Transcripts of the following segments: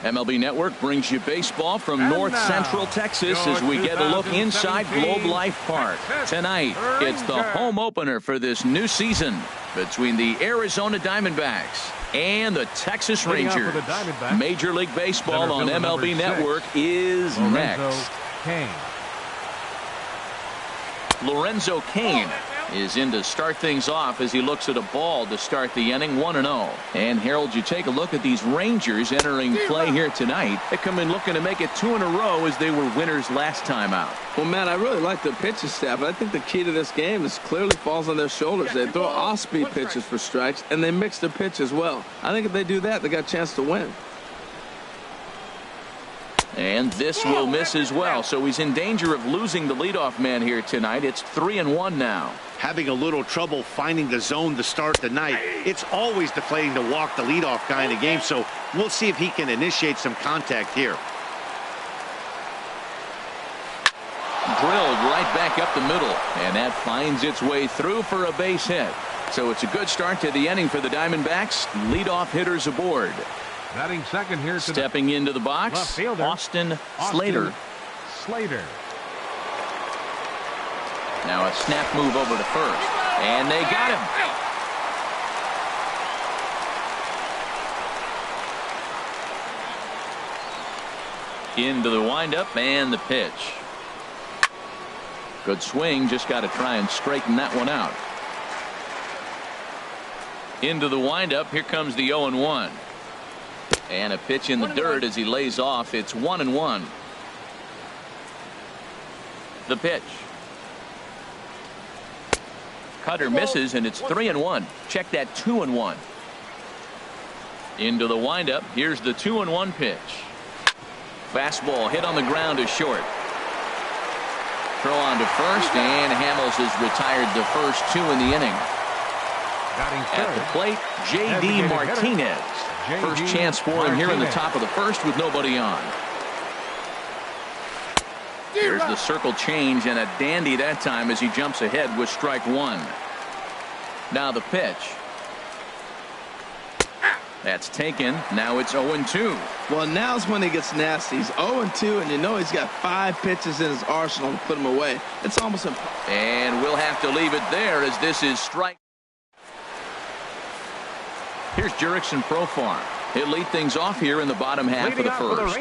MLB Network brings you baseball from North Central Texas as we get a look inside BWlove Park. Tonight, it's the home opener for this new season between the Arizona Diamondbacks and the Texas Rangers. Major League Baseball on MLB Network is next. Lorenzo Cain is in to start things off as he looks at a ball to start the inning, 1-0. And Harold, you take a look at these Rangers entering play here tonight. They come in looking to make it 2 in a row as they were winners last time out. Well, Matt, I really like the pitching staff. I think the key to this game is clearly falls on their shoulders. They throw off-speed pitches for strikes, and they mix their pitch as well. I think if they do that, they got a chance to win. And this will miss as well, so he's in danger of losing the leadoff man here tonight. It's 3-1 now. Having a little trouble finding the zone to start the night. It's always deflating to walk the leadoff guy in the game, so we'll see if he can initiate some contact here. Drilled right back up the middle, and that finds its way through for a base hit. So it's a good start to the inning for the Diamondbacks. Leadoff hitters aboard. Batting second here. Stepping into the box, Austin Slater. Now a snap move over to first, and they got him. Into the windup and the pitch. Good swing, just got to try and straighten that one out. Into the windup, here comes the 0-1. And a pitch in the dirt as he lays off. It's 1-1. The pitch. Cutter misses, and it's 3-1. Check that 2-1. Into the windup. Here's the 2-1 pitch. Fastball hit on the ground to short. Throw on to first, and Hamels has retired the first 2 in the inning. At the plate, J.D. Martinez. First chance for him here in the top of the first with nobody on. Here's the circle change, and a dandy that time as he jumps ahead with strike 1. Now the pitch. That's taken. Now it's 0-2. Well, now's when he gets nasty. He's 0-2, and you know he's got 5 pitches in his arsenal to put him away. It's almost impossible. And we'll have to leave it there as this is strike. Here's Jurickson Profar. He'll lead things off here in the bottom half of the first.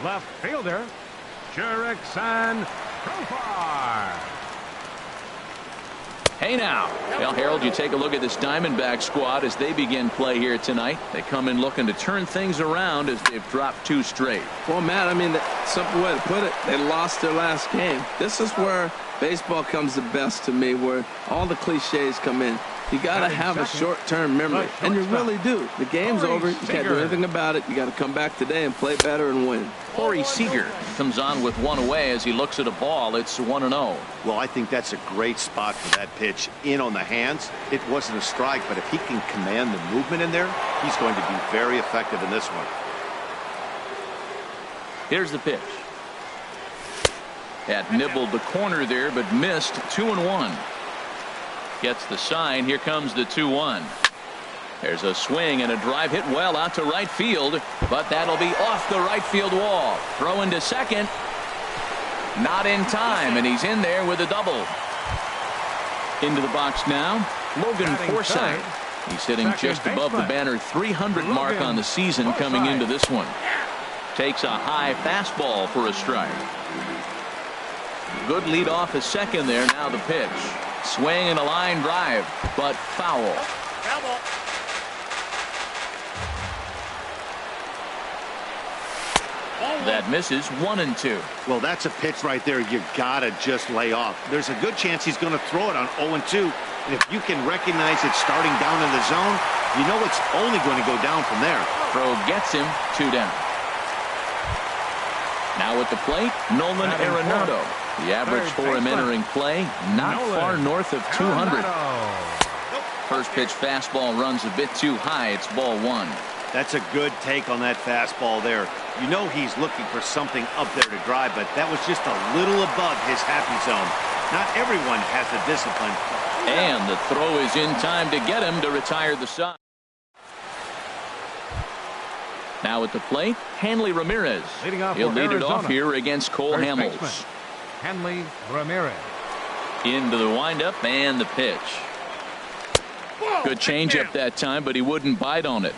Left fielder, Jurickson Profar. Hey now. Well, Harold, you take a look at this Diamondback squad as they begin play here tonight. They come in looking to turn things around as they've dropped 2 straight. Well, Matt, I mean, the simple way to put it, they lost their last game. This is where baseball comes the best to me, where all the cliches come in. You got to have a short-term memory, and you really do. The game's over. You can't do anything about it. You got to come back today and play better and win. Corey Seager comes on with 1 away as he looks at a ball. It's 1-0. Well, I think that's a great spot for that pitch in on the hands. It wasn't a strike, but if he can command the movement in there, he's going to be very effective in this one. Here's the pitch. That nibbled the corner there, but missed. 2-1. Gets the sign. Here comes the 2-1. There's a swing and a drive hit well out to right field, but that'll be off the right field wall. Throw into second. Not in time, and he's in there with a double. Into the box now, Logan Forsythe. He's sitting just above the banner 300 mark on the season coming into this one. Takes a high fastball for a strike. Good lead off a second there. Now the pitch. Swing and a line drive, but foul. That misses. 1-2. Well, that's a pitch right there you gotta just lay off. There's a good chance he's going to throw it on 0-2, and if you can recognize it starting down in the zone, you know it's only going to go down from there. Throw gets him. 2 down. Now at the plate, Nolan Arenado. The average for him entering play, not far north of 200. First pitch fastball runs a bit too high. It's ball 1. That's a good take on that fastball there. You know he's looking for something up there to drive, but that was just a little above his happy zone. Not everyone has the discipline. And the throw is in time to get him to retire the side. Now at the plate, Hanley Ramirez. He'll lead it off here against Cole Hamels. Hanley Ramirez. Into the windup and the pitch. Good changeup that time, but he wouldn't bite on it.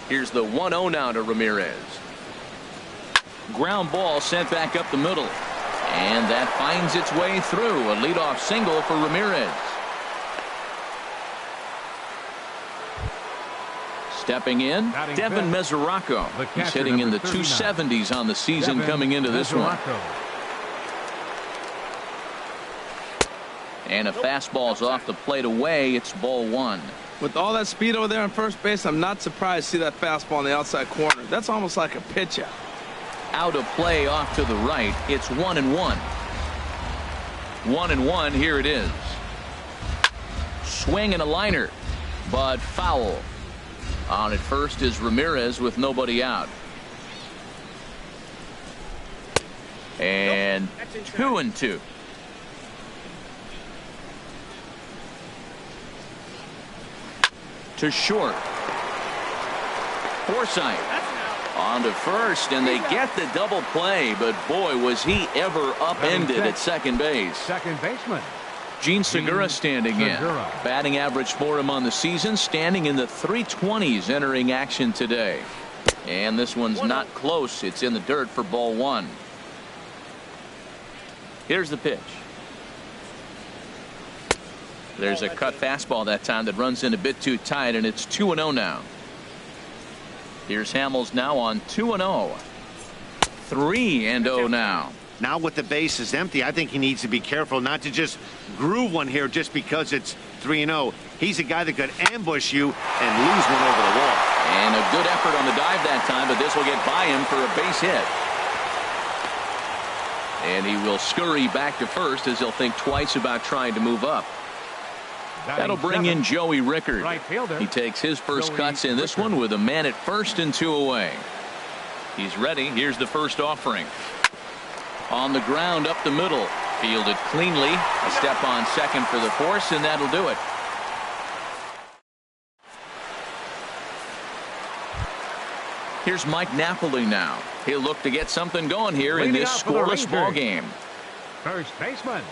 Here's the 1-0 now to Ramirez. Ground ball sent back up the middle. And that finds its way through. A leadoff single for Ramirez. Stepping in, Devin Mesoraco. He's hitting in the 270s on the season coming into this one. And a fastball's off the plate away. It's ball one. With all that speed over there on first base, I'm not surprised to see that fastball on the outside corner. That's almost like a pitch out. Out of play off to the right. It's 1-1. 1-1. Here it is. Swing and a liner, but foul. On at first is Ramirez with nobody out. And 2-2. To short. Forsythe on to first, and they get the double play, but boy, was he ever upended at second base. Second baseman Gene Segura standing in. Batting average for him on the season, standing in the 320s entering action today. And this one's not close. It's in the dirt for ball one. Here's the pitch. There's a cut fastball that time that runs in a bit too tight, and it's 2-0 now. Here's Hamels now on 2-0. 3-0 now. Now with the bases empty, I think he needs to be careful not to just groove one here just because it's 3-0. He's a guy that could ambush you and lose one over the wall. And a good effort on the dive that time, but this will get by him for a base hit. And he will scurry back to first as he'll think twice about trying to move up. That'll bring in Joey Rickard. Right fielder. He takes his first cuts in this one with a man at first and 2 away. He's ready. Here's the first offering. On the ground up the middle. Fielded cleanly. A step on second for the force, and that'll do it. Here's Mike Napoli now. He'll look to get something going here in this scoreless ball game. First baseman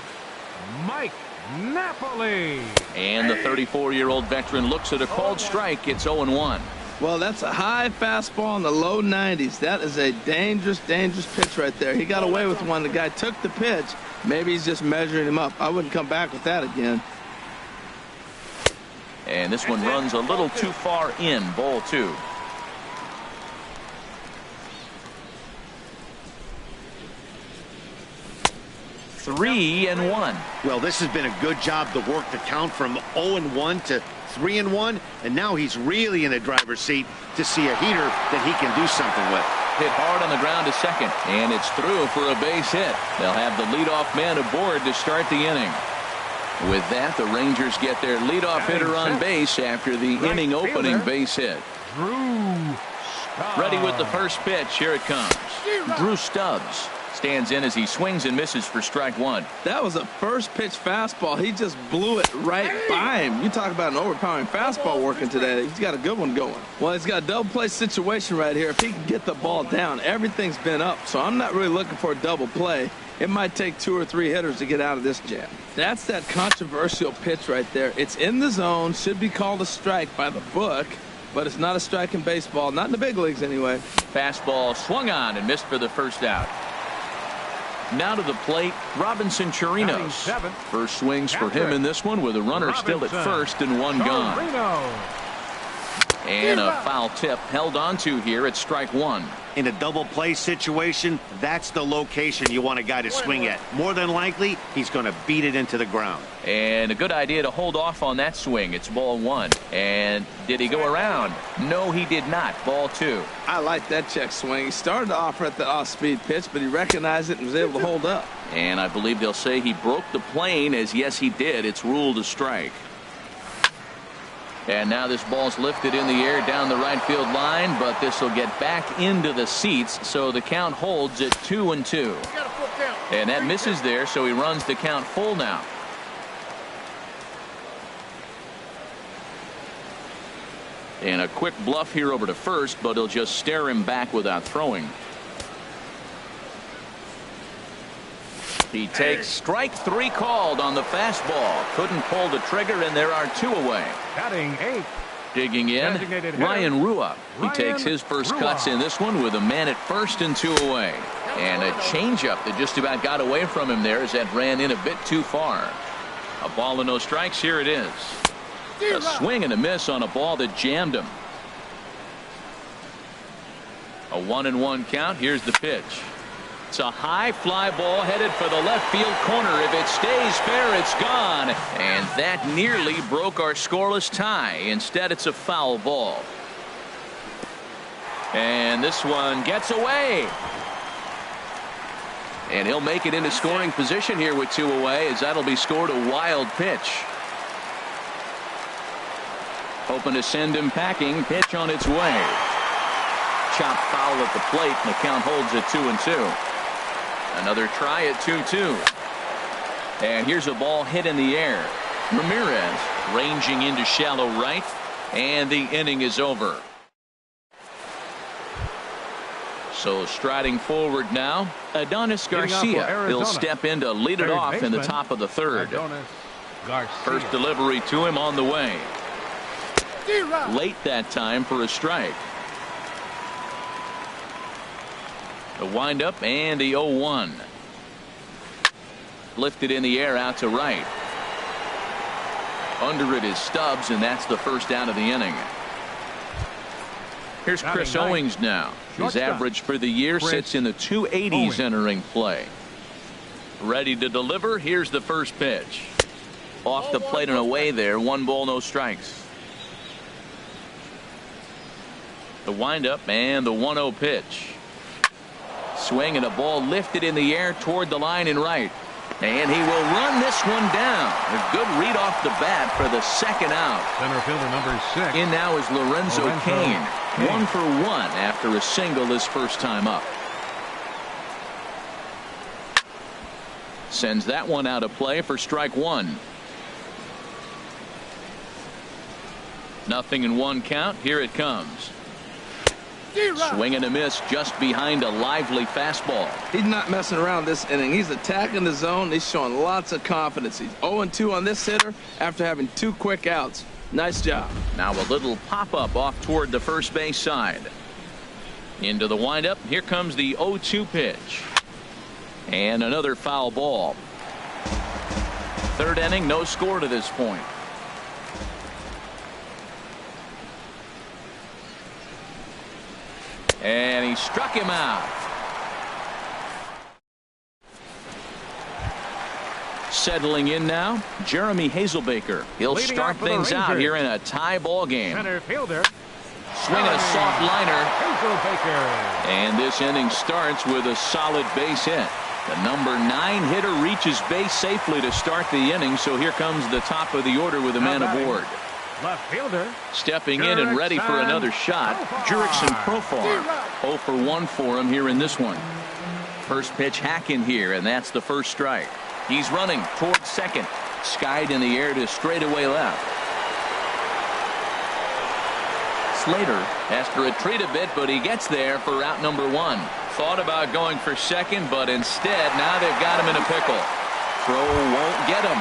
Mike Napoli. And the 34-year-old veteran looks at a called strike. It's 0-1. Well, that's a high fastball in the low 90s. That is a dangerous, dangerous pitch right there. He got away with one. The guy took the pitch. Maybe he's just measuring him up. I wouldn't come back with that again. And this one runs a little too far in. Ball two. Three and one. Well, this has been a good job to work the count from 0-1 to 3-1, and now he's really in the driver's seat to see a heater that he can do something with. Hit hard on the ground to second, and it's through for a base hit. They'll have the leadoff man aboard to start the inning. With that, the Rangers get their leadoff hitter on base after the inning opening base hit. Ready with the first pitch. Here it comes. Drew Stubbs stands in as he swings and misses for strike one. That was a first pitch fastball. He just blew it right by him. You talk about an overpowering fastball working today. He's got a good one going. Well, he's got a double play situation right here. If he can get the ball down, everything's been up. So I'm not really looking for a double play. It might take 2 or 3 hitters to get out of this jam. That's that controversial pitch right there. It's in the zone, should be called a strike by the book, but it's not a strike in baseball, not in the big leagues anyway. Fastball swung on and missed for the first out. Now to the plate, Robinson Chirinos. First swings for him in this one with a runner still at first and one gone. And a foul tip held onto here at strike one. In a double play situation, that's the location you want a guy to swing at. More than likely, he's going to beat it into the ground. And a good idea to hold off on that swing. It's ball one. And did he go around? No, he did not. Ball two. I like that check swing. He started to offer at the off-speed pitch, but he recognized it and was able to hold up. And I believe they'll say he broke the plane, as yes, he did. It's ruled a strike. And now this ball's lifted in the air down the right field line, but this will get back into the seats, so the count holds at 2-2. And that misses there, so he runs the count full now. And a quick bluff here over to first, but he'll just stare him back without throwing. He takes strike 3 called on the fastball. Couldn't pull the trigger, and there are 2 away. Batting 8. Digging in, Ryan Rua. He takes his first cuts in this one with a man at first and 2 away. And a changeup that just about got away from him there as that ran in a bit too far. A ball and no strikes. Here it is. A swing and a miss on a ball that jammed him. A 1-1 count. Here's the pitch. It's a high fly ball headed for the left field corner. If it stays fair, it's gone. And that nearly broke our scoreless tie. Instead, it's a foul ball. And this one gets away. And he'll make it into scoring position here with 2 away, as that'll be scored a wild pitch. Hoping to send him packing. Pitch on its way. Chop foul at the plate, and the count holds at 2-2. Another try at 2-2. And here's a ball hit in the air. Ramirez ranging into shallow right, and the inning is over. So striding forward now, Adonis Garcia. He'll step in to lead it off in the top of the 3rd. First delivery to him on the way. Late that time for a strike. The windup and the 0-1. Lifted in the air out to right. Under it is Stubbs, and that's the first out of the inning. Here's Chris Owings now. His average for the year sits in the 280s entering play. Ready to deliver. Here's the first pitch. Off the plate and away there. 1 ball, no strikes. The windup and the 1-0 pitch. Swing and a ball lifted in the air toward the line in right. And he will run this one down. A good read off the bat for the 2nd out. Center fielder number 6. In now is Lorenzo Cain. 1 for 1 after a single his first time up. Sends that one out of play for strike 1. 0-1 count. Here it comes. Swing and a miss just behind a lively fastball. He's not messing around this inning. He's attacking the zone. He's showing lots of confidence. He's 0-2 on this hitter after having 2 quick outs. Nice job. Now a little pop-up off toward the first base side. Into the windup. Here comes the 0-2 pitch. And another foul ball. 3rd inning, no score to this point. And he struck him out. Settling in now, Jeremy Hazelbaker. He'll start things out here in a tie ball game. Center fielder. Swing a soft liner. Hazelbaker. And this inning starts with a solid base hit. The number 9 hitter reaches base safely to start the inning, so here comes the top of the order with a man aboard. Left fielder. Stepping in and ready for another shot, Jurickson Profar. 0 for 1 for him here in this one. First pitch hack in here, and that's the first strike. He's running towards second. Skied in the air to straightaway left. Slater has to retreat a bit, but he gets there for out number 1. Thought about going for second, but instead now they've got him in a pickle. Throw won't get him.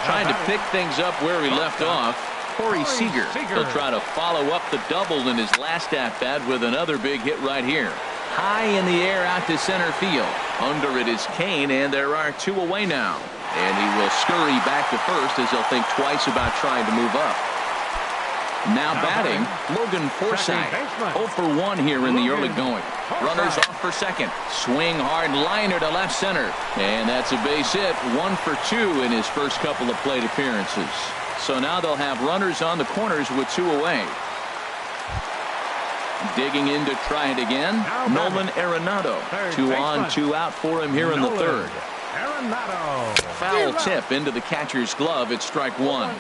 Trying to pick things up where he left off. Corey Seager. He'll try to follow up the double in his last at-bat with another big hit right here. High in the air out to center field. Under it is Cain, and there are 2 away now. And he will scurry back to first as he'll think twice about trying to move up. Now batting, Logan Forsythe. 0 for 1 here in the early going. Runners off for second. Swing hard liner to left center. And that's a base hit. 1 for 2 in his first couple of plate appearances. So now they'll have runners on the corners with 2 away. Digging in to try it again, Nolan Arenado. 2 on, 2 out for him here in the 3rd. Arenado. Foul tip into the catcher's glove. It's strike 1.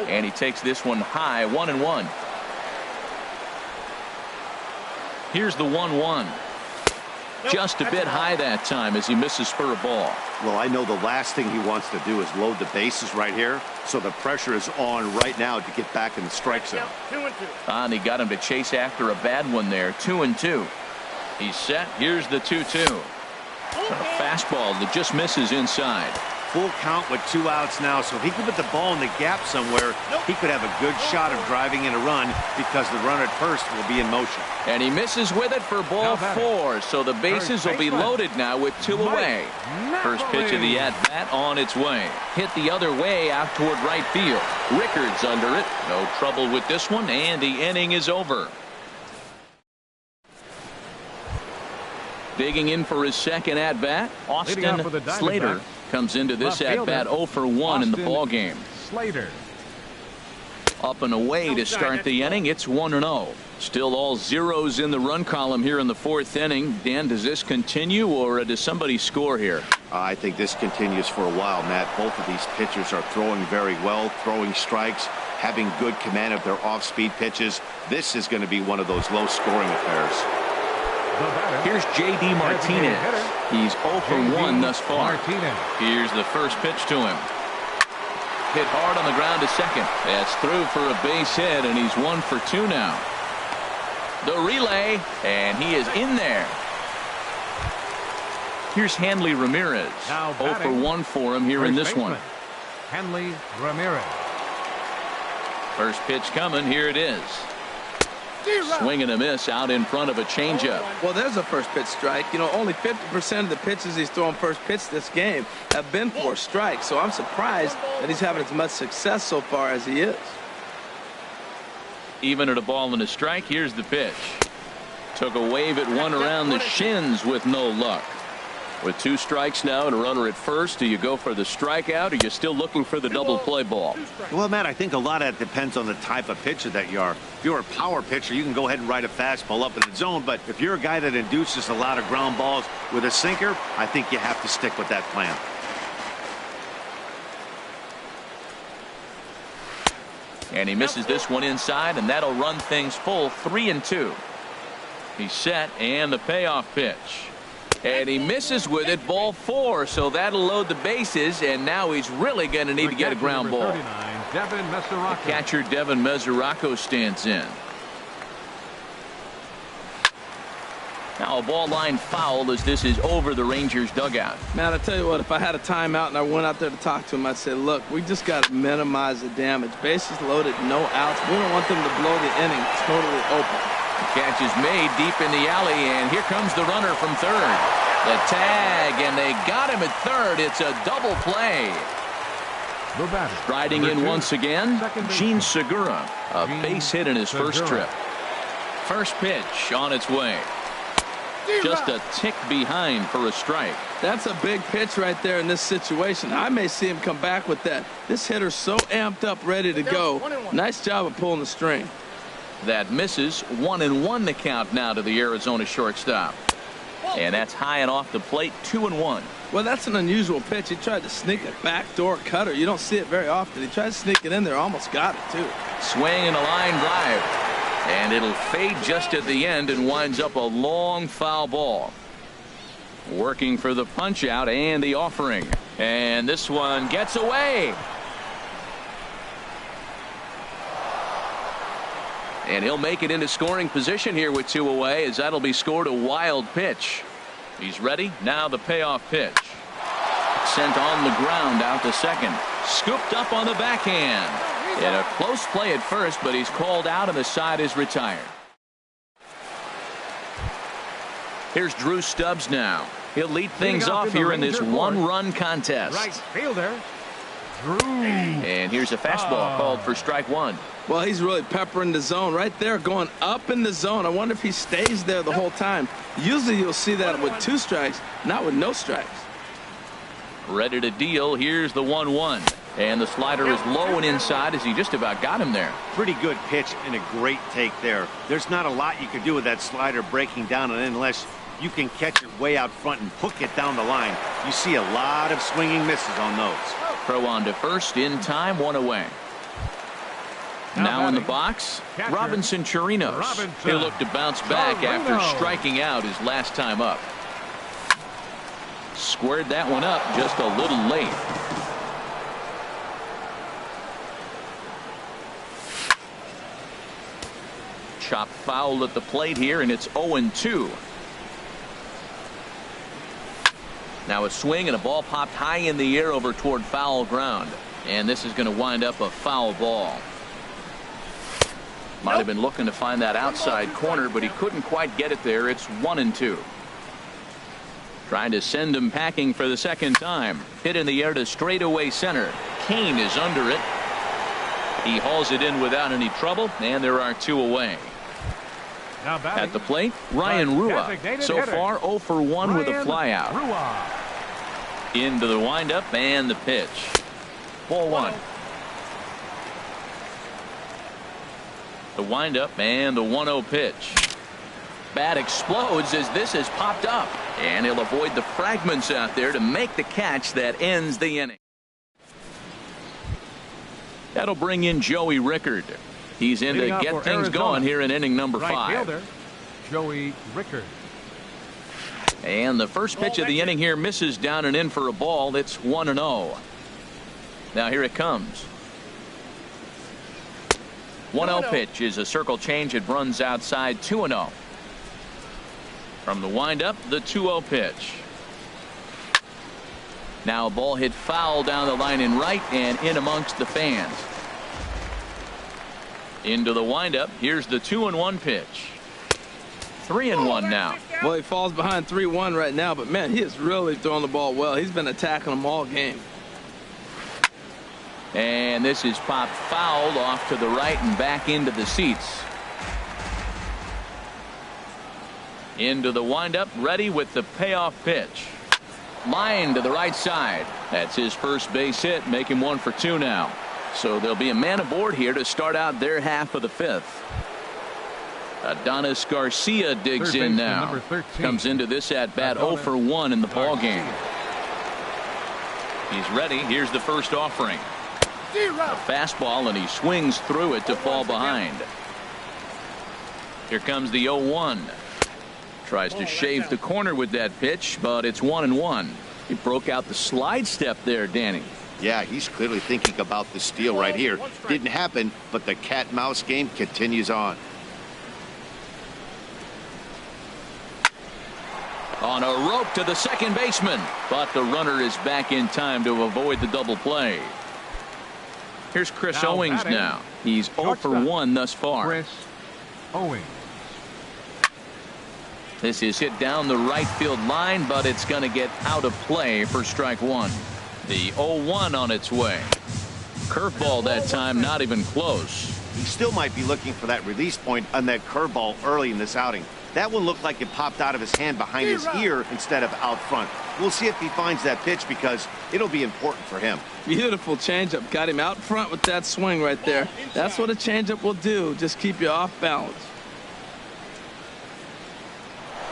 And he takes this one high, 1-1. Here's the 1-1. Just a bit high that time as he misses for a ball. Well, I know the last thing he wants to do is load the bases right here, so the pressure is on right now to get back in the strike zone. And he got him to chase after a bad one there. 2-2. He's set. Here's the 2-2. A fastball that just misses inside. Full count with 2 outs now, so if he could put the ball in the gap somewhere, he could have a good shot of driving in a run because the runner at first will be in motion. And he misses with it for ball 4, so the bases will be loaded now with 2 away. First pitch of the at-bat on its way. Hit the other way out toward right field. Rickards under it. No trouble with this one, and the inning is over. Digging in for his second at-bat, Austin Slater comes into this at-bat 0 for 1 in the ball game. Slater. Up and away to start the inning. It's 1-0. Still all zeros in the run column here in the 4th inning. Dan, does this continue, or does somebody score here? I think this continues for a while, Matt. Both of these pitchers are throwing very well, throwing strikes, having good command of their off-speed pitches. This is going to be one of those low-scoring affairs. Here's J.D. Martinez. He's 0 for 1 thus far. Here's the first pitch to him. Hit hard on the ground to second. That's through for a base hit, and he's 1 for 2 now. The relay, and he is in there. Here's Hanley Ramirez. 0 for 1 for him here in this one. Hanley Ramirez. First pitch coming. Here it is. Swing and a miss out in front of a changeup. Well, there's a first pitch strike. You know, only 50% of the pitches he's throwing first pitch this game have been for strikes. So I'm surprised that he's having as much success so far as he is. Even at a ball and a strike, here's the pitch. Took a wave at one around the shins with no luck. With 2 strikes now and a runner at first, do you go for the strikeout, or are you still looking for the double play ball? Well, Matt, I think a lot of that depends on the type of pitcher that you are. If you're a power pitcher, you can go ahead and ride a fastball up in the zone. But if you're a guy that induces a lot of ground balls with a sinker, I think you have to stick with that plan. And he misses this one inside, and that'll run things full. 3-2. He's set, and the payoff pitch. And he misses with it, ball 4, so that'll load the bases, and now he's really going to need to get a ground ball. The catcher, Devin Mesoraco, stands in. Now a ball line foul as this is over the Rangers dugout. Man, I tell you what, if I had a timeout and I went out there to talk to him, I'd say, look, we just got to minimize the damage. Bases loaded, no outs. We don't want them to blow the inning totally open. The catch is made deep in the alley, and here comes the runner from third. The tag, and they got him at third. It's a double play. Striding in once again, Gene Segura, a base hit in his first trip. First pitch on its way. Just a tick behind for a strike. That's a big pitch right there in this situation. I may see him come back with that. This hitter's so amped up, ready to go. Nice job of pulling the string. That misses. 1-1 the count now to the Arizona shortstop. And that's high and off the plate. 2-1. Well, that's an unusual pitch. He tried to sneak a backdoor cutter. You don't see it very often. He tried to sneak it in there. Almost got it, too. Swing and a line drive. And it'll fade just at the end and winds up a long foul ball. Working for the punch out and the offering. And this one gets away. And he'll make it into scoring position here with 2 away, as that'll be scored a wild pitch. He's ready. Now the payoff pitch. Sent on the ground out to second. Scooped up on the backhand. In a close play at first, but he's called out and the side is retired. Here's Drew Stubbs now. He'll lead things off here in this 1-run contest. Right fielder, Drew. And here's a fastball called for strike 1. Well, he's really peppering the zone right there, going up in the zone. I wonder if he stays there the whole time. Usually you'll see that with 2 strikes, not with no strikes. Ready to deal. Here's the 1-1. And the slider is low and inside as he just about got him there. Pretty good pitch and a great take there. There's not a lot you can do with that slider breaking down and in unless you can catch it way out front and hook it down the line. You see a lot of swinging misses on those. Throw on to first in time, 1 away. Now in the box, Robinson Chirinos. He'll look to bounce back after striking out his last time up. Squared that one up just a little late. Chop foul at the plate here, and it's 0-2. Now a swing and a ball popped high in the air over toward foul ground. And this is going to wind up a foul ball. Might have been looking to find that outside corner, but he couldn't quite get it there. It's 1-2. Trying to send him packing for the second time. Hit in the air to straightaway center. Kane is under it. He hauls it in without any trouble, and there are 2 away. At the plate, Ryan Rua. So far 0 for 1 with a flyout. Into the windup and the pitch. Ball 1. The windup and the 1-0 pitch. Bat explodes as this has popped up, and he'll avoid the fragments out there to make the catch that ends the inning. That'll bring in Joey Rickard. He's in to get things going here in inning number 5. Joey Rickard. And the first pitch of the inning here misses down and in for a ball. It's 1-0. Now here it comes. 1-0 pitch is a circle change. It runs outside. 2-0. From the windup, the 2-0 pitch. Now a ball hit foul down the line in right and in amongst the fans. Into the windup. Here's the 2-1 pitch. 3-1 now. Well, he falls behind 3-1 right now, but man, he is really throwing the ball well. He's been attacking them all game. And this is popped foul off to the right and back into the seats. Into the windup, ready with the payoff pitch. Line to the right side. That's his first base hit, make him 1 for 2 now. So there'll be a man aboard here to start out their half of the 5th. Adonis Garcia digs in now. Comes into this at bat 0 for 1 in the ball game. He's ready. Here's the first offering. A fastball, and he swings through it to fall behind. Here comes the 0-1. Tries to shave the corner with that pitch, but it's 1-1. He broke out the slide step there, Danny. Yeah, he's clearly thinking about the steal right here. Didn't happen, but the cat-mouse game continues on. On a rope to the second baseman, but the runner is back in time to avoid the double play. Here's Chris Owings now. He's 0 for 1 thus far. Chris Owings. This is hit down the right field line, but it's going to get out of play for strike 1. The 0-1 on its way. Curveball that time, not even close. He still might be looking for that release point on that curveball early in this outing. That one looked like it popped out of his hand behind his ear instead of out front. We'll see if he finds that pitch because it'll be important for him. Beautiful changeup. Got him out front with that swing right there. That's what a changeup will do. Just keep you off balance.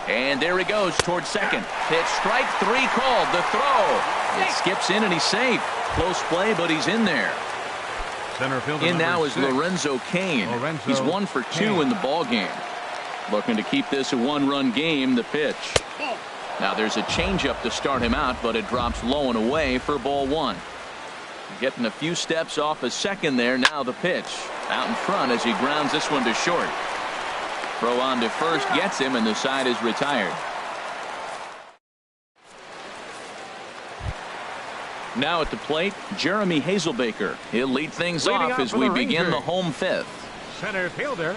And there he goes towards second. Pitch strike 3 called. The throw. It skips in and he's safe. Close play, but he's in there. Center fielder in now is 6. Lorenzo Cain. He's 1 for 2 in the ball game. Looking to keep this a 1-run game. The pitch. Now there's a changeup to start him out, but it drops low and away for ball 1. Getting a few steps off a second there. Now the pitch. Out in front as he grounds this one to short. Throw on to first gets him, and the side is retired. Now at the plate, Jeremy Hazelbaker. He'll lead things off as we begin the home 5th. Center fielder,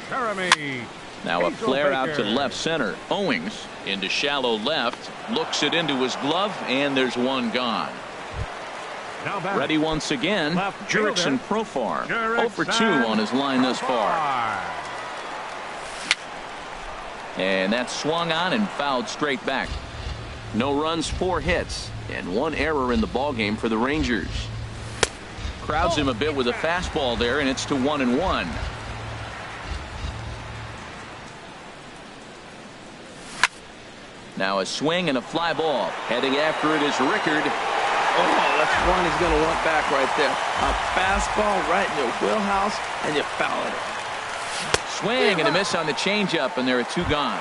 Jeremy. Now a flare out to left center. Owings into shallow left. Looks it into his glove, and there's one gone. Ready once again, Jurickson Profar. 0 for 2 on his line thus far. And that's swung on and fouled straight back. No runs, 4 hits, and 1 error in the ballgame for the Rangers. Crowds him a bit with a fastball there, and it's to 1-1. Now a swing and a fly ball. Heading after it is Rickard. Oh, that's one he's going to want back right there. A fastball right in your wheelhouse, and you foul it. Swing and a miss on the changeup, and there are two gone.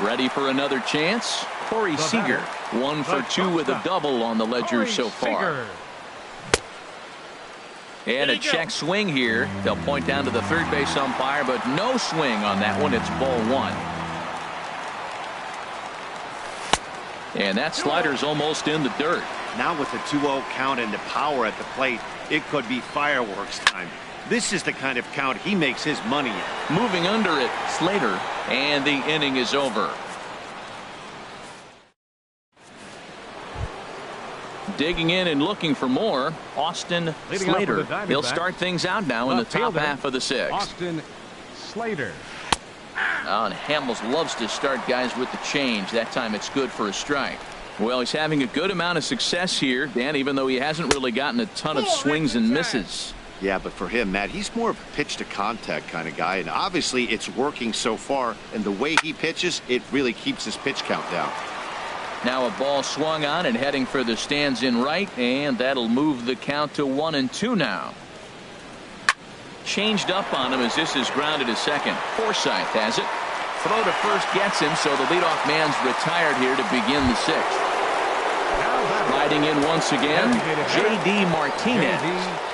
Ready for another chance? Corey Seager, 1 for 2 with a double on the ledger so far. And a check swing here. They'll point down to the third base umpire, but no swing on that one. It's ball 1. And that slider's almost in the dirt. Now with the 2-0 count and the power at the plate, it could be fireworks time. This is the kind of count he makes his money in. Moving under it, Slater, and the inning is over. Digging in and looking for more, Austin Slater. He'll start things out now in the top half of the 6th. Austin Slater. And Hamels loves to start guys with the change. That time it's good for a strike. Well, he's having a good amount of success here, Dan, even though he hasn't really gotten a ton of swings and misses. Yeah, but for him, Matt, he's more of a pitch-to-contact kind of guy, and obviously it's working so far, and the way he pitches, it really keeps his pitch count down. Now a ball swung on and heading for the stands in right, and that'll move the count to 1-2 now. Changed up on him as this is grounded to second. Forsythe has it. Throw to first gets him, so the leadoff man's retired here to begin the 6th. Riding in once again, J.D. Martinez.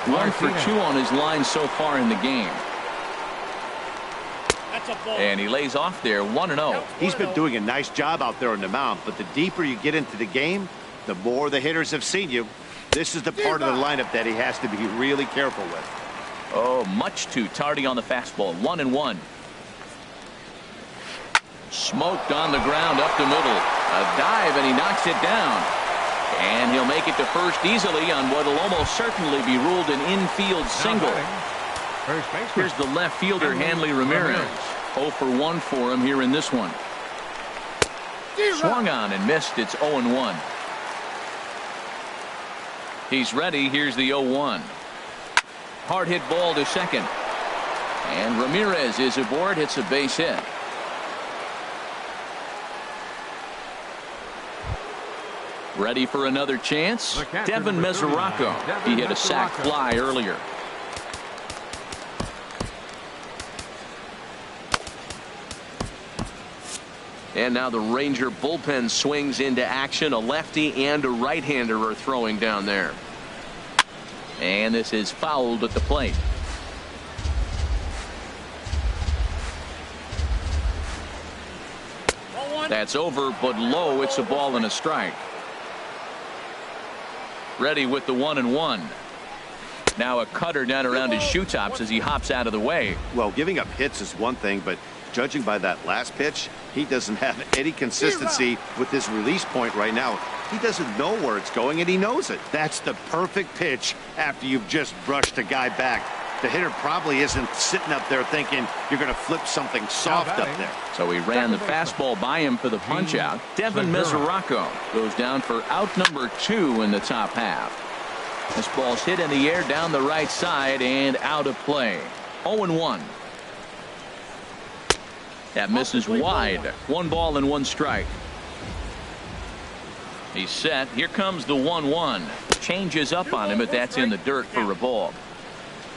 1 for 2 on his line so far in the game. And he lays off there 1-0. He's been doing a nice job out there on the mound, but the deeper you get into the game, the more the hitters have seen you. This is the part of the lineup that he has to be really careful with. Oh, much too tardy on the fastball. 1-1. Smoked on the ground up the middle. A dive, and he knocks it down. And he'll make it to first easily on what will almost certainly be ruled an infield single. Here's the left fielder, Hanley Ramirez. 0 for 1 for him here in this one. Swung on and missed. It's 0-1. He's ready. Here's the 0-1. Hard hit ball to second. And Ramirez is aboard. Hits a base hit. Ready for another chance? Devin Mesoraco. He hit a sac fly earlier. And now the Ranger bullpen swings into action. A lefty and a right-hander are throwing down there. And this is fouled at the plate. That's over, but low. It's a ball and a strike. Ready with the 1-1. Now a cutter down around his shoe tops as he hops out of the way. Well, giving up hits is one thing, but judging by that last pitch, he doesn't have any consistency with his release point right now. He doesn't know where it's going, and he knows it. That's the perfect pitch after you've just brushed a guy back. The hitter probably isn't sitting up there thinking you're going to flip something soft up there. So he ran the fastball by him for the punch out. Devin Mesoraco goes down for out number 2 in the top half. This ball's hit in the air down the right side and out of play. 0-1. That misses wide. 1 ball and 1 strike. He's set. Here comes the 1-1. Changes up on him, but that's in the dirt for a ball.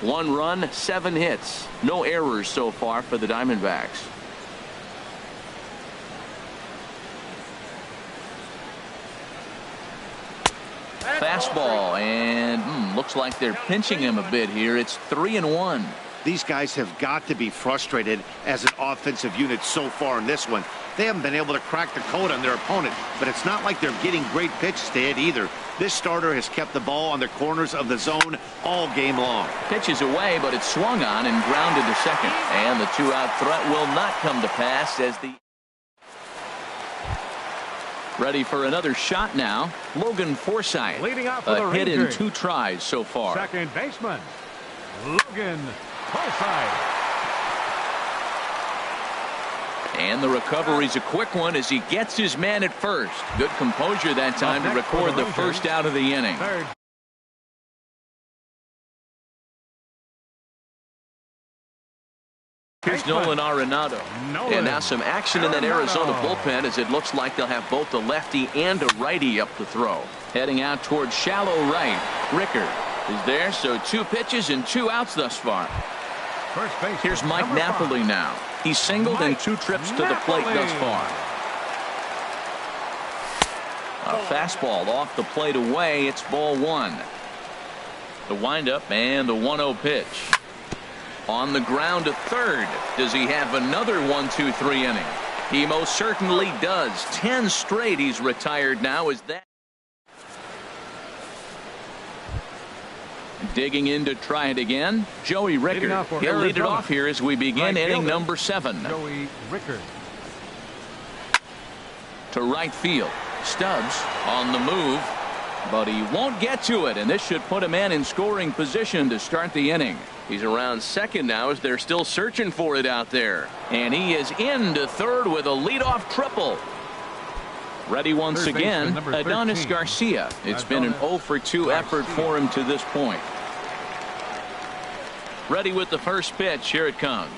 1 run, 7 hits. No errors so far for the Diamondbacks. Fastball, and looks like they're pinching him a bit here. It's 3-1. These guys have got to be frustrated as an offensive unit so far in this one. They haven't been able to crack the code on their opponent, but it's not like they're getting great pitches to hit either. This starter has kept the ball on the corners of the zone all game long. Pitch is away, but it's swung on and grounded to second. And the 2-out threat will not come to pass as the... Ready for another shot now. Logan Forsythe. Leading off for the a hit in Rangers. 2 tries so far. Second baseman, Logan Forsythe. And the recovery's a quick one as he gets his man at first. Good composure that time to record the first out of the inning. Third. Here's Nolan Arenado. And now some action in that Arizona bullpen, as it looks like they'll have both a lefty and a righty up to throw. Heading out towards shallow right. Rickard is there, so 2 pitches and 2 outs thus far. First base. Here's Mike Napoli now. He's singled in 2 trips to the plate thus far. A fastball off the plate away. It's ball 1. The windup and the 1-0 pitch. On the ground to third. Does he have another 1-2-3 inning? He most certainly does. 10 straight he's retired now. Is that digging in to try it again? Joey Rickard. He'll lead it off here as we begin inning number 7. Joey Rickard. To right field. Stubbs on the move, but he won't get to it, and this should put a man in scoring position to start the inning. He's around second now as they're still searching for it out there, and he is into third with a leadoff triple. Ready once again, Adonis Garcia. It's been an 0-for-2 effort for him to this point. Ready with the first pitch. Here it comes.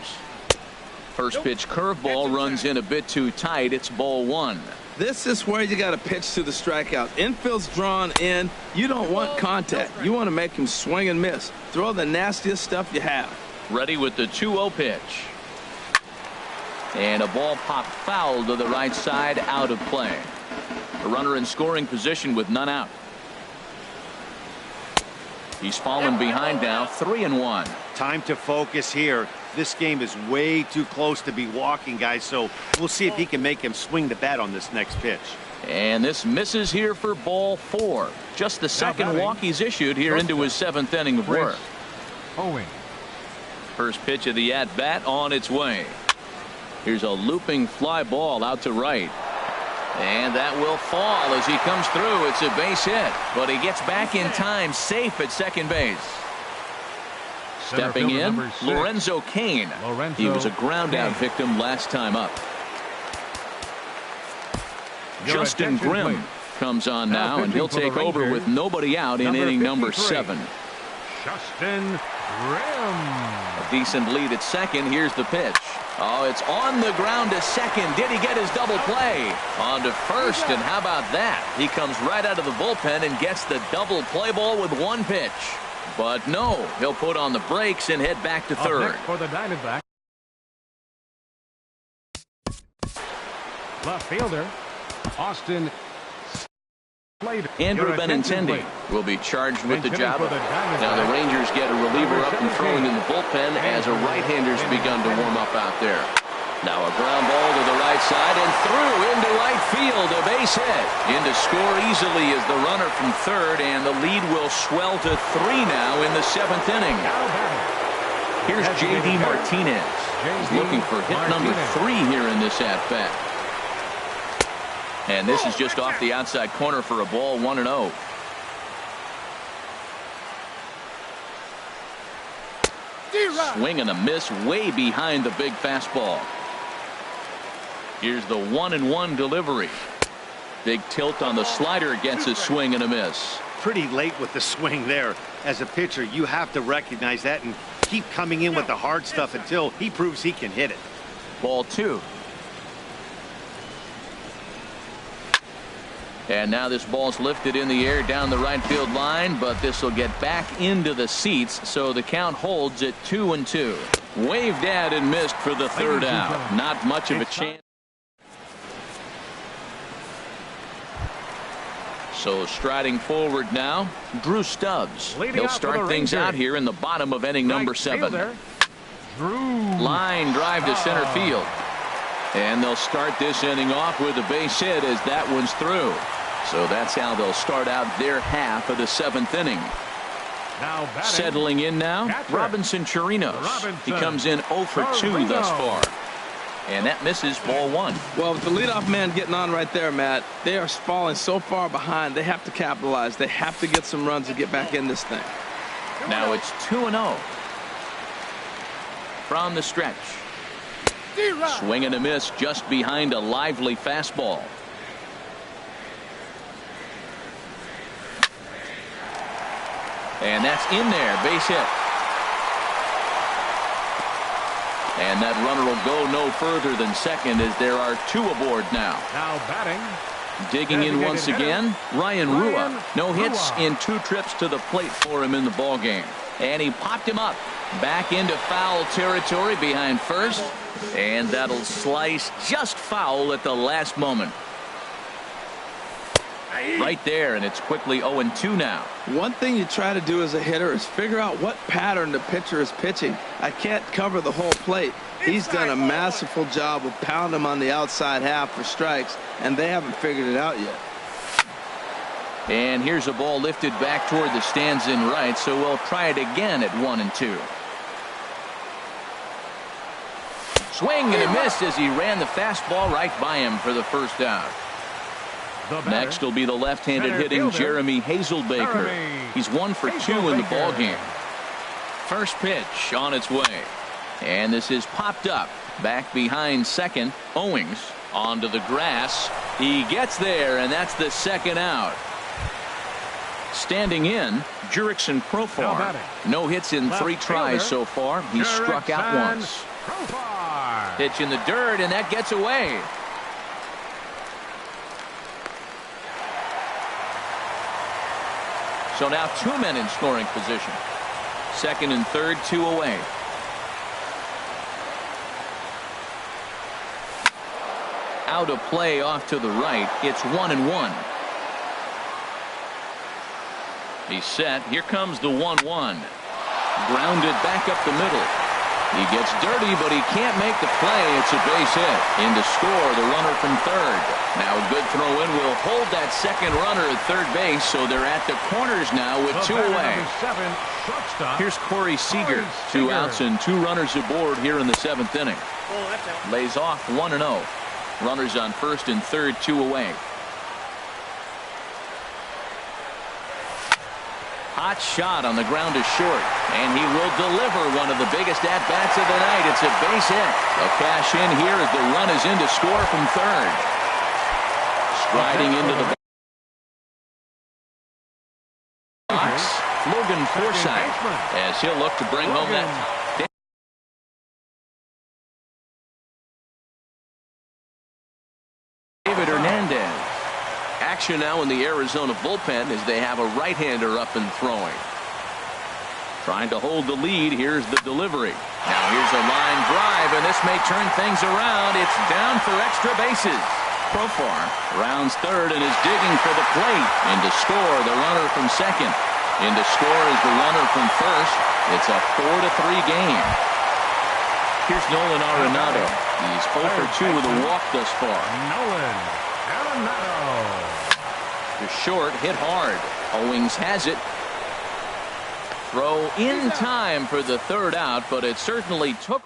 First pitch curveball runs in a bit too tight. It's ball 1. This is where you got to pitch to the strikeout. Infield's drawn in. You don't want contact. You want to make him swing and miss. Throw the nastiest stuff you have. Ready with the 2-0 pitch. And a ball popped foul to the right side, out of play. A runner in scoring position with none out. He's fallen behind now, 3-1. Time to focus here. This game is way too close to be walking, guys, so we'll see if he can make him swing the bat on this next pitch. And this misses here for ball 4. Just the second walk he's issued here into his 7th inning of work. First pitch of the at-bat on its way. Here's a looping fly ball out to right. And that will fall as he comes through. It's a base hit, but he gets back in time, safe at second base. Stepping in, Lorenzo Cain. He was a ground-out victim last time up. Justin Grimm comes on now, and he'll take over with nobody out in inning number 7. Justin Grimm. A decent lead at second. Here's the pitch. Oh, it's on the ground to second. Did he get his double play? On to first, and how about that? He comes right out of the bullpen and gets the double play ball with 1 pitch. But no, he'll put on the brakes and head back to third. For the Diamondbacks. Left fielder, Austin Slater. Andrew Benintendi will be charged with the job. Now the Rangers get a reliever up and throwing in the bullpen as a right-hander's begun to warm up out there. Now a ground ball to the right side and through into right field. A base hit. In to score easily is the runner from third, and the lead will swell to 3 now in the 7th inning. Here's J.D. Martinez. He's looking for hit number 3 here in this at-bat. And this is just off the outside corner for a ball, 1-0. Swing and a miss way behind the big fastball. Here's the 1-1 delivery. Big tilt on the slider, gets a swing and a miss. Pretty late with the swing there. As a pitcher, you have to recognize that and keep coming in with the hard stuff until he proves he can hit it. Ball 2. And now this ball's lifted in the air down the right field line, but this will get back into the seats, so the count holds at 2-2. Waved at and missed for the third out. Not much of a chance. So striding forward now, Drew Stubbs. He'll start things out here in the bottom of inning number 7. Line drive to center field. And they'll start this inning off with a base hit as that one's through. So that's how they'll start out their half of the 7th inning. Now settling in now, Robinson Chirinos. He comes in 0 for 2 thus far. And that misses ball 1. Well, with the leadoff man getting on right there, Matt, they are falling so far behind. They have to capitalize. They have to get some runs to get back in this thing. Now it's 2-0 from the stretch. Swing and a miss just behind a lively fastball. And that's in there, base hit. And that runner will go no further than second as there are 2 aboard now. Now batting. Digging in once again, Ryan Rua. No hits Rua. in 2 trips to the plate for him in the ballgame. And he popped him up. Back into foul territory behind first. And that'll slice just foul at the last moment. Right there, and it's quickly 0-2 now. One thing you try to do as a hitter is figure out what pattern the pitcher is pitching. I can't cover the whole plate. He's done a masterful job of pounding him on the outside half for strikes, and they haven't figured it out yet. And here's a ball lifted back toward the stands in right, so we'll try it again at 1-2. Swing and a miss as he ran the fastball right by him for the first out. Next will be the left-handed hitting Jeremy Hazelbaker. He's 1 for 2 in the ballgame. First pitch on its way. And this is popped up. Back behind second. Owings onto the grass. He gets there, and that's the second out. Standing in, Jurickson Profar. No hits in 3 tries so far. He's struck out once. Pitch in the dirt, and that gets away. So now 2 men in scoring position. Second and third, 2 away. Out of play off to the right. It's 1-1. He's set. Here comes the 1-1. Grounded back up the middle. He gets dirty, but he can't make the play. It's a base hit. In to score, the runner from third. Now a good throw in will hold that second runner at third base, so they're at the corners now with 2 away. Here's Corey Seager. 2 outs and 2 runners aboard here in the 7th inning. Lays off 1-0. Runners on first and third, 2 away. Hot shot on the ground is short, and he will deliver one of the biggest at-bats of the night. It's a base hit. They'll cash in here as the run is in to score from third. Striding into the box, Logan Forsythe, as he'll look to bring home that. David Hernandez. Action now in the Arizona bullpen as they have a right-hander up and throwing. Trying to hold the lead. Here's the delivery. Now here's a line drive, and this may turn things around. It's down for extra bases. Profar rounds third and is digging for the plate. In to score, the runner from second. In to score is the runner from first. It's a 4-3 game. Here's Nolan Arenado. He's 0 for 2 with a walk thus far. Nolan Arenado. To short, hit hard. Owings has it. Throw in time for the third out, but it certainly took.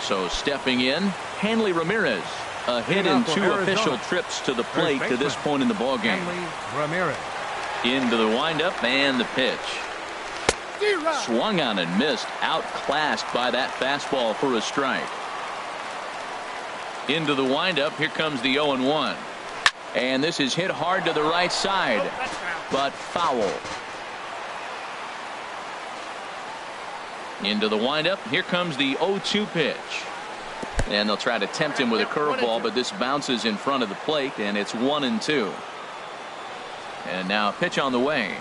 So stepping in, Hanley Ramirez. A hit in 2 official trips to the plate to this point in the ballgame. Ramirez. Into the windup and the pitch. Swung on and missed. Outclassed by that fastball for a strike. Into the windup. Here comes the 0-1. And this is hit hard to the right side, but foul. Into the windup. Here comes the 0-2 pitch. And they'll try to tempt him with a curveball, but this bounces in front of the plate, and it's 1-2. And now a pitch on the way.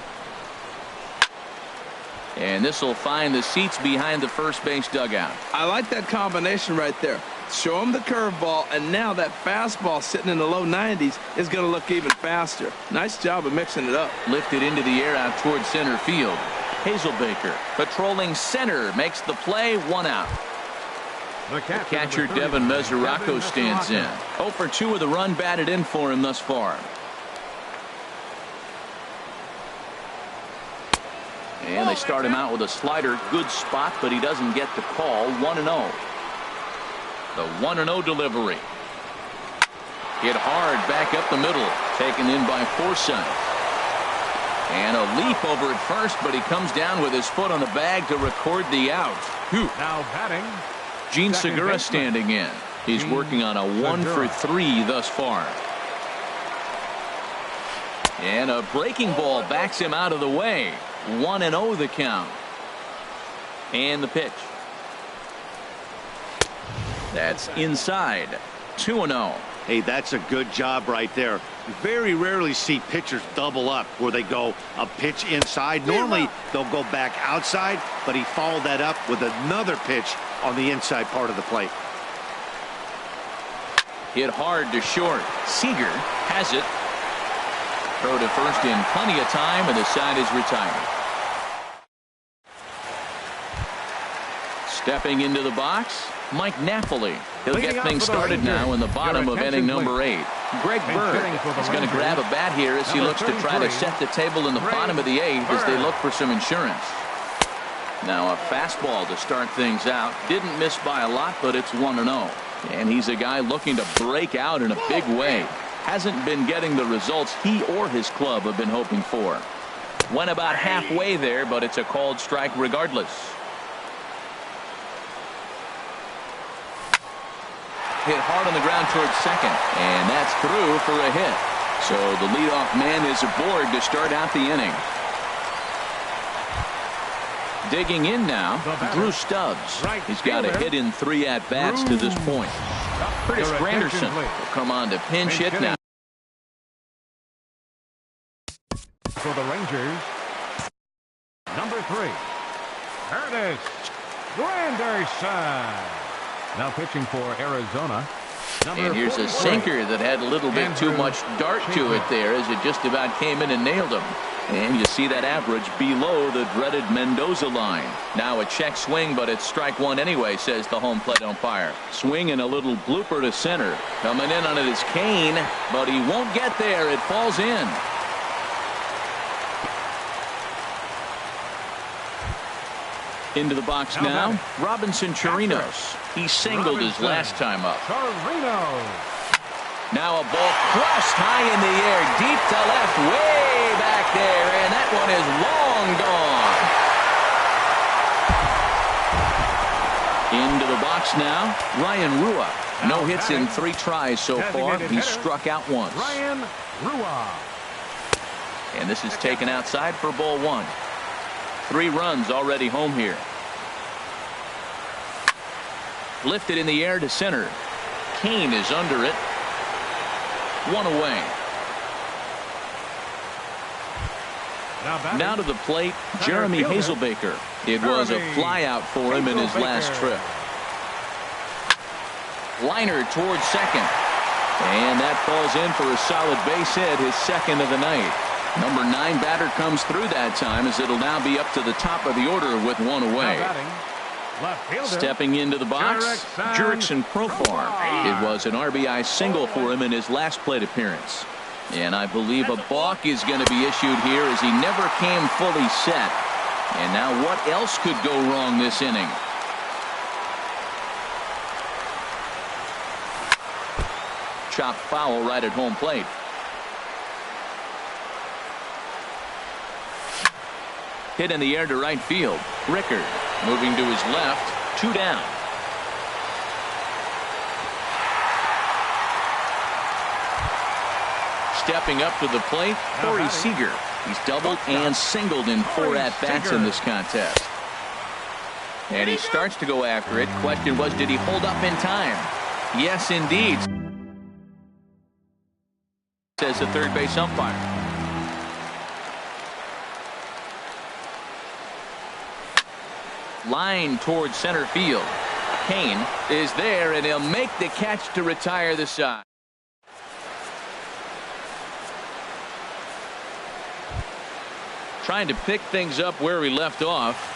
And this will find the seats behind the first base dugout. I like that combination right there. Show him the curveball, and now that fastball sitting in the low 90s is going to look even faster. Nice job of mixing it up. Lifted into the air out towards center field. Hazelbaker patrolling center makes the play. 1 out. The catcher Devin Mesoraco stands in. 0 for 2 with a run batted in for him thus far. And they start him out with a slider. Good spot, but he doesn't get the call. 1-0. The 1-0 delivery. Hit hard back up the middle. Taken in by Forsythe. And a leap over at first, but he comes down with his foot on the bag to record the out. Now batting. Gene Segura standing in. He's working on a 1 for 3 thus far. And a breaking ball backs him out of the way. 1-0 the count. And the pitch. That's inside. 2-0. Hey, that's a good job right there. You very rarely see pitchers double up where they go a pitch inside. Normally, they'll go back outside, but he followed that up with another pitch on the inside part of the plate. Hit hard to short. Seager has it. Throw to first in plenty of time, and the side is retired. Stepping into the box, Mike Napoli. He'll get things started now in the bottom of inning number 8. Greg Bird is going to grab a bat here as he looks to try to set the table in the bottom of the 8th as they look for some insurance. Now a fastball to start things out. Didn't miss by a lot, but it's 1-0. And he's a guy looking to break out in a big way. Hasn't been getting the results he or his club have been hoping for. Went about halfway there, but it's a called strike regardless. Hit hard on the ground towards second, and that's through for a hit. So the leadoff man is aboard to start out the inning. Digging in now, Drew Stubbs. He's got a hit in 3 at-bats to this point. Curtis Granderson will come on to pinch hit now. For the Rangers, number 3, Curtis Granderson. Now pitching for Arizona. And here's a sinker that had a little bit too much dart to it there as it just about came in and nailed him. And you see that average below the dreaded Mendoza line. Now a check swing, but it's strike one anyway, says the home plate umpire. Swing and a little blooper to center. Coming in on it is Kane, but he won't get there. It falls in. Into the box now, Robinson Chirinos. He singled his last time up. Now a ball crushed high in the air, deep to left, way back there, and that one is long gone. Into the box now, Ryan Rua. No hits in 3 tries so far. He struck out once. Ryan Rua. And this is taken outside for ball 1. 3 runs already home here. Lifted in the air to center. Kane is under it. 1 away. Now to the plate, Jeremy Hazelbaker. It was a flyout for him in his last trip. Liner towards second. And that falls in for a solid base hit, his second of the night. Number 9 batter comes through that time as it'll now be up to the top of the order with 1 away. Stepping into the box, Jurickson Profar. It was an RBI single for him in his last plate appearance. And I believe a balk is going to be issued here as he never came fully set. And now what else could go wrong this inning? Chopped foul right at home plate. Hit in the air to right field. Rickard moving to his left. 2 down. Stepping up to the plate, Corey Seager. He's doubled and singled in 4 at-bats in this contest. And he starts to go after it. Question was, did he hold up in time? Yes, indeed, says the third base umpire. Line towards center field. Kane is there, and he'll make the catch to retire the side. Trying to pick things up where we left off.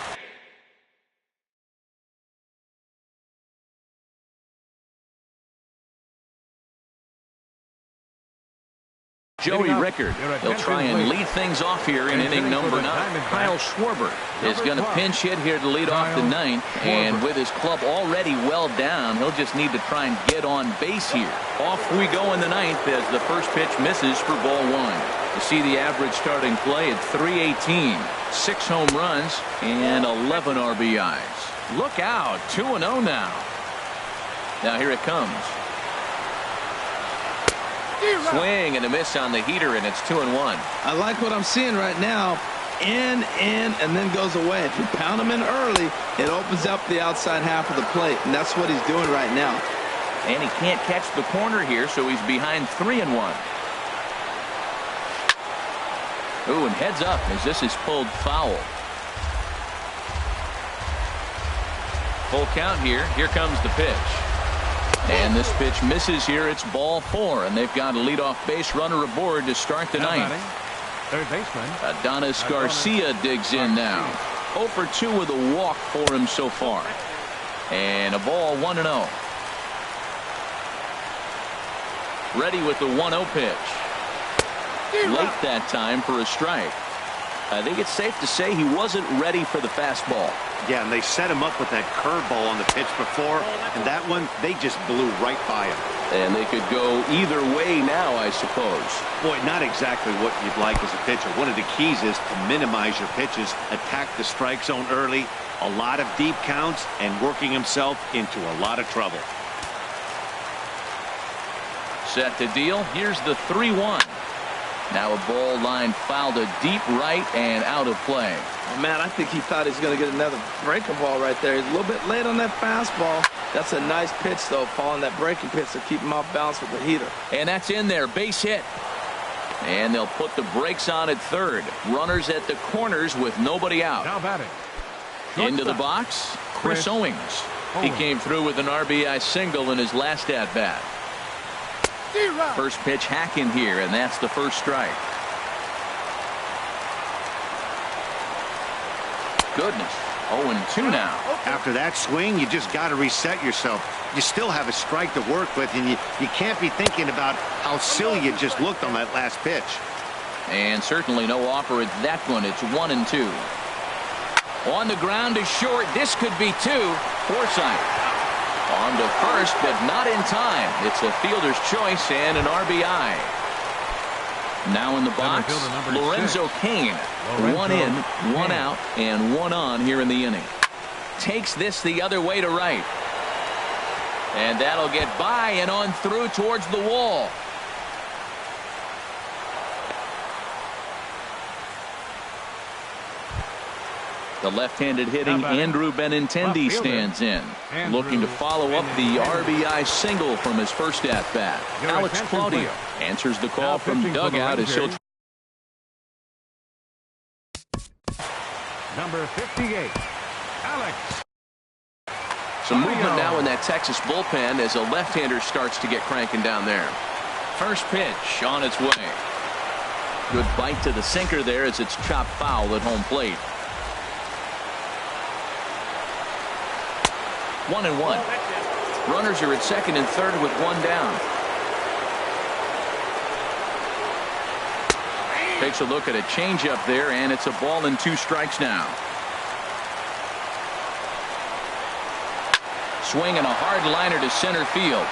Joey Rickard. He'll try and lead things off here in inning number 9. Kyle Schwarber is going to pinch hit here to lead off the 9th. And with his club already well down, he'll just need to try and get on base here. Off we go in the 9th as the first pitch misses for ball 1. You see the average starting play at 318. 6 home runs and 11 RBIs. Look out. 2-0 now. Now here it comes. Swing and a miss on the heater, and it's 2-1. I like what I'm seeing right now. in, and then goes away. If you pound him in early, it opens up the outside half of the plate, and that's what he's doing right now. And he can't catch the corner here, so he's behind 3-1. Ooh, and heads up as this is pulled foul. Full count here. Here comes the pitch. And this pitch misses here. It's ball 4, and they've got a leadoff base runner aboard to start the ninth. Third baseman Adonis Garcia digs in now. 0 for 2 with a walk for him so far. And a ball 1-0. Ready with the 1-0 pitch. Late that time for a strike. I think it's safe to say he wasn't ready for the fastball. Yeah, and they set him up with that curveball on the pitch before, and that one, they just blew right by him. And they could go either way now, I suppose. Boy, not exactly what you'd like as a pitcher. One of the keys is to minimize your pitches, attack the strike zone early, a lot of deep counts, and working himself into a lot of trouble. Set to deal. Here's the 3-1. Now a ball line fouled to deep right and out of play. Oh, man, I think he thought he was going to get another breaking ball right there. He's a little bit late on that fastball. That's a nice pitch, though, following that breaking pitch to keep him off balance with the heater. And that's in there. Base hit. And they'll put the brakes on at third. Runners at the corners with nobody out. Now batting. Into the box, Chris Owings. He came through with an RBI single in his last at-bat. First pitch hacking here, and that's the first strike. Goodness. 0-2 now. After that swing, you just got to reset yourself. You still have a strike to work with, and you can't be thinking about how silly you just looked on that last pitch. And certainly no offer at that one. It's 1-2. On the ground is short. This could be 2. Forsythe. On to first, but not in time. It's a fielder's choice and an RBI. Now in the box, Lorenzo Cain. 1 in, 1 out, and 1 on here in the inning. Takes this the other way to right. And that'll get by and on through towards the wall. The left-handed hitting Andrew Benintendi stands in, looking to follow up the RBI single from his first at-bat. Alex Claudio answers the call from dugout as he'll. Number 58, Alex. Some movement now in that Texas bullpen as a left-hander starts to get cranking down there. First pitch on its way. Good bite to the sinker there as it's chopped foul at home plate. 1-1. Runners are at second and third with 1 down. Takes a look at a changeup there, and it's a ball and 2 strikes now. Swing and a hard liner to center field.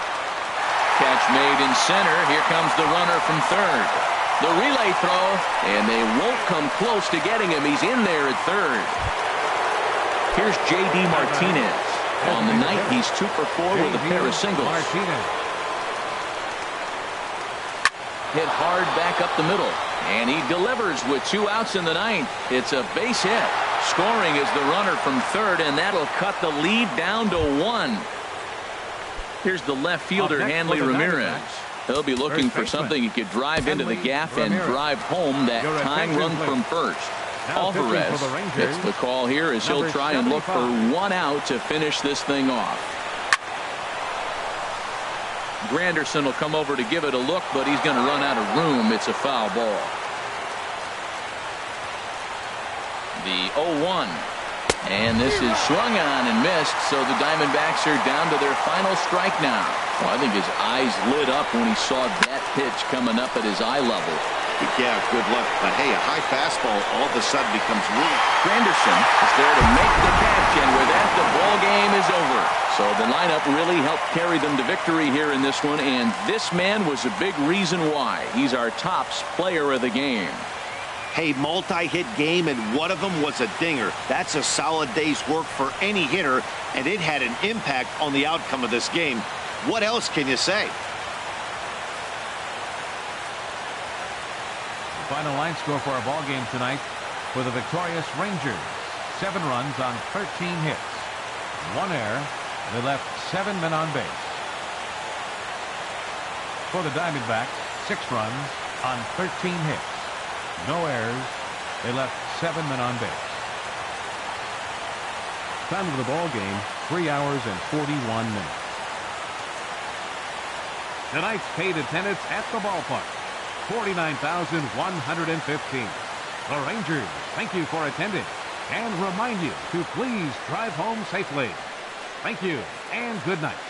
Catch made in center. Here comes the runner from third. The relay throw, and they won't come close to getting him. He's in there at third. Here's J.D. Martinez. On the night, he's 2 for 4 with a pair of singles. Hit hard back up the middle, and he delivers with 2 outs in the ninth. It's a base hit. Scoring is the runner from third, and that'll cut the lead down to 1. Here's the left fielder, Hanley Ramirez. He'll be looking for something he could drive into the gap and drive home that tying run from first. Alvarez gets the call here as he'll try and look for 1 out to finish this thing off. Granderson will come over to give it a look, but he's going to run out of room. It's a foul ball. The 0-1. And this is swung on and missed, so the Diamondbacks are down to their final strike now. Well, I think his eyes lit up when he saw that pitch coming up at his eye level. Yeah, good luck. But hey, a high fastball all of a sudden becomes weak. Granderson is there to make the catch, and with that, the ball game is over. So the lineup really helped carry them to victory here in this one, and this man was a big reason why. He's our tops player of the game. Hey, multi-hit game, and one of them was a dinger. That's a solid day's work for any hitter, and it had an impact on the outcome of this game. What else can you say? Final line score for our ball game tonight. for the victorious Rangers. 7 runs on 13 hits. 1 error. They left 7 men on base. For the Diamondbacks, 6 runs on 13 hits. No errors. They left 7 men on base. Time of the ball game, 3 hours and 41 minutes. Tonight's paid attendance at the ballpark, 49,115. The Rangers thank you for attending and remind you to please drive home safely. Thank you and good night.